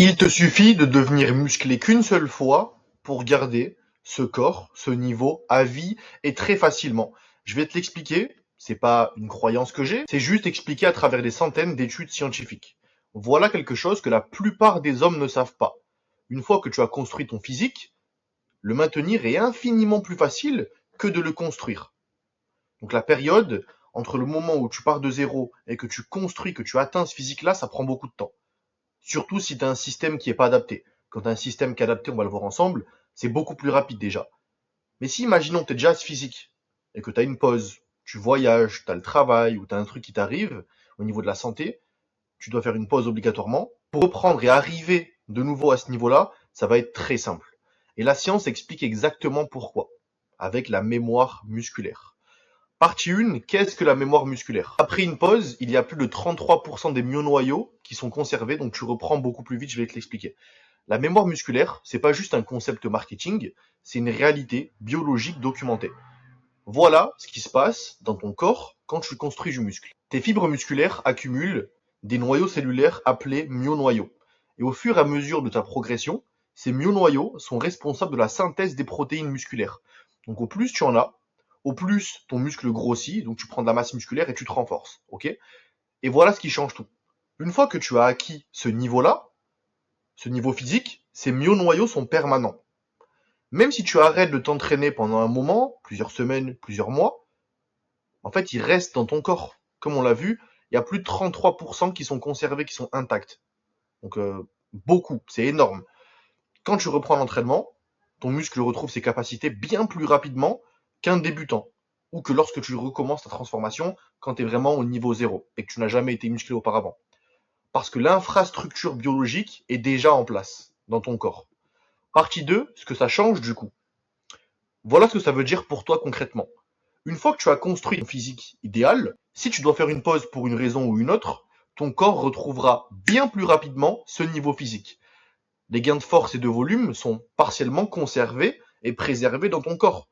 Il te suffit de devenir musclé qu'une seule fois pour garder ce corps, ce niveau à vie et très facilement. Je vais te l'expliquer, c'est pas une croyance que j'ai, c'est juste expliqué à travers des centaines d'études scientifiques. Voilà quelque chose que la plupart des hommes ne savent pas. Une fois que tu as construit ton physique, le maintenir est infiniment plus facile que de le construire. Donc la période entre le moment où tu pars de zéro et que tu construis, que tu atteins ce physique-là, ça prend beaucoup de temps. Surtout si tu as un système qui est pas adapté. Quand tu as un système qui est adapté, on va le voir ensemble, c'est beaucoup plus rapide déjà. Mais si imaginons que tu es déjà à ce physique et que tu as une pause, tu voyages, tu as le travail ou tu as un truc qui t'arrive au niveau de la santé, tu dois faire une pause obligatoirement. Pour reprendre et arriver de nouveau à ce niveau-là, ça va être très simple. Et la science explique exactement pourquoi, avec la mémoire musculaire. Partie 1, qu'est-ce que la mémoire musculaire? Après une pause, il y a plus de 33% des myonoyaux qui sont conservés, donc tu reprends beaucoup plus vite, je vais te l'expliquer. La mémoire musculaire, c'est pas juste un concept marketing, c'est une réalité biologique documentée. Voilà ce qui se passe dans ton corps quand tu construis du muscle. Tes fibres musculaires accumulent des noyaux cellulaires appelés myonoyaux. Et au fur et à mesure de ta progression, ces myonoyaux sont responsables de la synthèse des protéines musculaires. Donc au plus tu en as, au plus ton muscle grossit, donc tu prends de la masse musculaire et tu te renforces. Ok? Et voilà ce qui change tout. Une fois que tu as acquis ce niveau-là, ce niveau physique, ces myonoyaux sont permanents. Même si tu arrêtes de t'entraîner pendant un moment, plusieurs semaines, plusieurs mois, en fait, ils restent dans ton corps. Comme on l'a vu, il y a plus de 33% qui sont conservés, qui sont intacts. Donc beaucoup, c'est énorme. Quand tu reprends l'entraînement, ton muscle retrouve ses capacités bien plus rapidement qu'un débutant. Ou que lorsque tu recommences ta transformation quand tu es vraiment au niveau zéro et que tu n'as jamais été musclé auparavant. Parce que l'infrastructure biologique est déjà en place dans ton corps. Partie 2, ce que ça change du coup. Voilà ce que ça veut dire pour toi concrètement. Une fois que tu as construit ton physique idéal, si tu dois faire une pause pour une raison ou une autre, ton corps retrouvera bien plus rapidement ce niveau physique. Les gains de force et de volume sont partiellement conservés et préservés dans ton corps.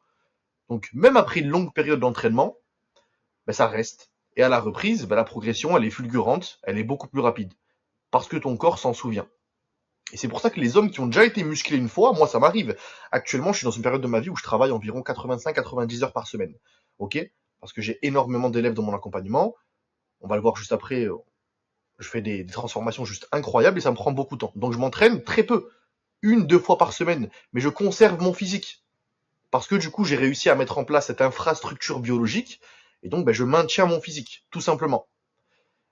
Donc même après une longue période d'entraînement, ça reste. Et à la reprise, la progression, elle est fulgurante, elle est beaucoup plus rapide. Parce que ton corps s'en souvient. Et c'est pour ça que les hommes qui ont déjà été musclés une fois, moi ça m'arrive. Actuellement, je suis dans une période de ma vie où je travaille environ 85-90 heures par semaine. Ok? Parce que j'ai énormément d'élèves dans mon accompagnement. On va le voir juste après. Je fais des transformations juste incroyables et ça me prend beaucoup de temps. Donc je m'entraîne très peu. 1-2 fois par semaine. Mais je conserve mon physique. Parce que du coup, j'ai réussi à mettre en place cette infrastructure biologique. Et donc, je maintiens mon physique, tout simplement.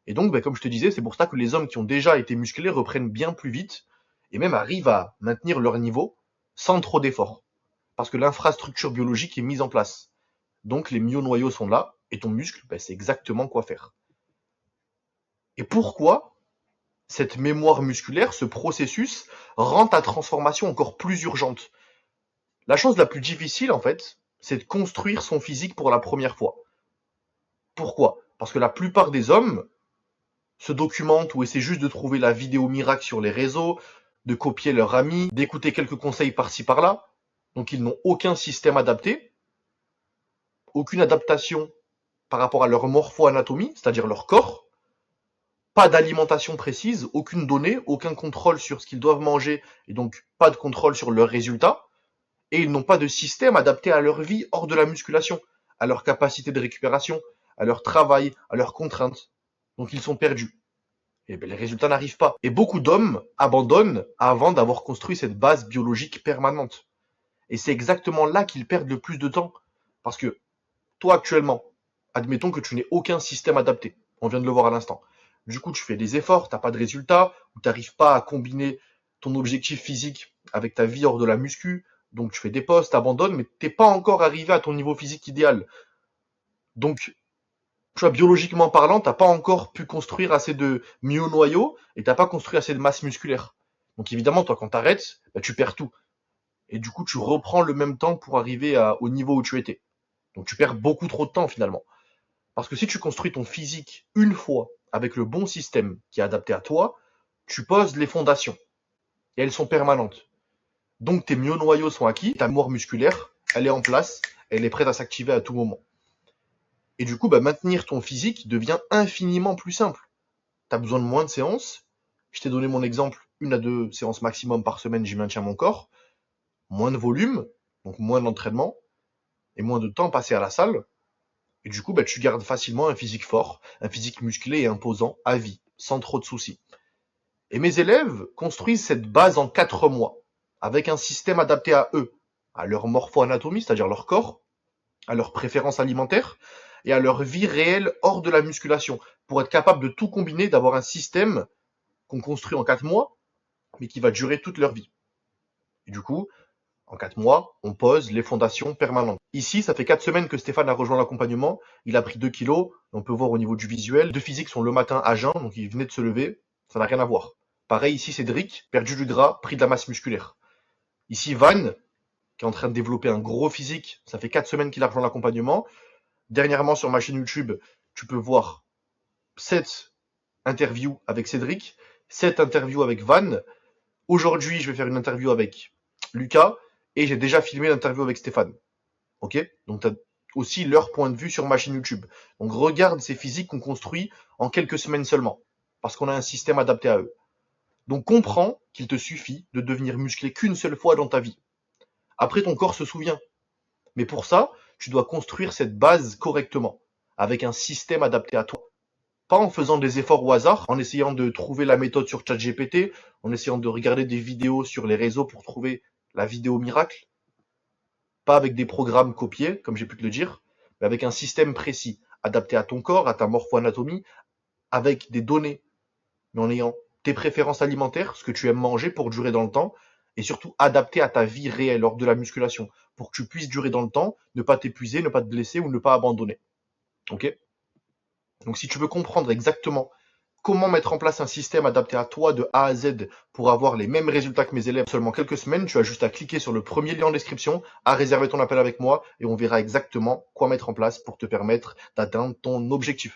Et donc, comme je te disais, c'est pour ça que les hommes qui ont déjà été musclés reprennent bien plus vite et même arrivent à maintenir leur niveau sans trop d'efforts. Parce que l'infrastructure biologique est mise en place. Donc les myonoyaux sont là et ton muscle, c'est exactement quoi faire. Et pourquoi cette mémoire musculaire, ce processus, rend ta transformation encore plus urgente? La chose la plus difficile, en fait, c'est de construire son physique pour la première fois. Pourquoi? Parce que la plupart des hommes se documentent ou essaient juste de trouver la vidéo miracle sur les réseaux, de copier leurs amis, d'écouter quelques conseils par-ci par-là. Donc ils n'ont aucun système adapté, aucune adaptation par rapport à leur morpho-anatomie, c'est-à-dire leur corps, pas d'alimentation précise, aucune donnée, aucun contrôle sur ce qu'ils doivent manger et donc pas de contrôle sur leurs résultats, et ils n'ont pas de système adapté à leur vie hors de la musculation, à leur capacité de récupération, à leur travail, à leurs contraintes. Donc ils sont perdus. Et les résultats n'arrivent pas. Et beaucoup d'hommes abandonnent avant d'avoir construit cette base biologique permanente. Et c'est exactement là qu'ils perdent le plus de temps. Parce que toi actuellement, admettons que tu n'aies aucun système adapté. On vient de le voir à l'instant. Du coup, tu fais des efforts, t'as pas de résultats, ou t'arrives pas à combiner ton objectif physique avec ta vie hors de la muscu. Donc tu fais des postes, t'abandonnes, mais t'es pas encore arrivé à ton niveau physique idéal. Donc tu vois, biologiquement parlant, t'as pas encore pu construire assez de myonoyaux et t'as pas construit assez de masse musculaire. Donc évidemment, toi, quand t'arrêtes, tu perds tout. Et du coup, tu reprends le même temps pour arriver au niveau où tu étais. Donc tu perds beaucoup trop de temps finalement. Parce que si tu construis ton physique une fois avec le bon système qui est adapté à toi, tu poses les fondations. Et elles sont permanentes. Donc tes myonoyaux sont acquis, ta mémoire musculaire, elle est en place, elle est prête à s'activer à tout moment. Et du coup, maintenir ton physique devient infiniment plus simple. Tu as besoin de moins de séances. Je t'ai donné mon exemple 1 à 2 séances maximum par semaine, j'y maintiens mon corps, moins de volume, donc moins d'entraînement, et moins de temps passé à la salle. Et du coup, tu gardes facilement un physique fort, un physique musclé et imposant à vie, sans trop de soucis. Et mes élèves construisent cette base en 4 mois, avec un système adapté à eux, à leur morpho-anatomie, c'est-à-dire leur corps, à leurs préférences alimentaires et à leur vie réelle hors de la musculation, pour être capable de tout combiner, d'avoir un système qu'on construit en 4 mois, mais qui va durer toute leur vie. Et du coup, en 4 mois, on pose les fondations permanentes. Ici, ça fait 4 semaines que Stéphane a rejoint l'accompagnement. Il a pris 2 kilos. On peut voir au niveau du visuel. 2 physiques sont le matin à jeun, donc il venait de se lever. Ça n'a rien à voir. Pareil, ici, Cédric, perdu du gras, pris de la masse musculaire. Ici, Van, qui est en train de développer un gros physique. Ça fait 4 semaines qu'il a rejoint l'accompagnement. Dernièrement, sur ma chaîne YouTube, tu peux voir 7 interviews avec Cédric, 7 interviews avec Van. Aujourd'hui, je vais faire une interview avec Lucas et j'ai déjà filmé l'interview avec Stéphane. Ok? Donc, tu as aussi leur point de vue sur ma chaîne YouTube. Donc, regarde ces physiques qu'on construit en quelques semaines seulement, parce qu'on a un système adapté à eux. Donc, comprends qu'il te suffit de devenir musclé qu'une seule fois dans ta vie. Après, ton corps se souvient. Mais pour ça, tu dois construire cette base correctement, avec un système adapté à toi. Pas en faisant des efforts au hasard, en essayant de trouver la méthode sur ChatGPT, en essayant de regarder des vidéos sur les réseaux pour trouver la vidéo miracle. Pas avec des programmes copiés, comme j'ai pu te le dire, mais avec un système précis, adapté à ton corps, à ta morpho-anatomie, avec des données, mais en ayant tes préférences alimentaires, ce que tu aimes manger pour durer dans le temps, et surtout adapté à ta vie réelle lors de la musculation, pour que tu puisses durer dans le temps, ne pas t'épuiser, ne pas te blesser ou ne pas abandonner. Ok? Donc si tu veux comprendre exactement comment mettre en place un système adapté à toi de A à Z pour avoir les mêmes résultats que mes élèves en seulement quelques semaines, tu as juste à cliquer sur le premier lien en description, à réserver ton appel avec moi et on verra exactement quoi mettre en place pour te permettre d'atteindre ton objectif.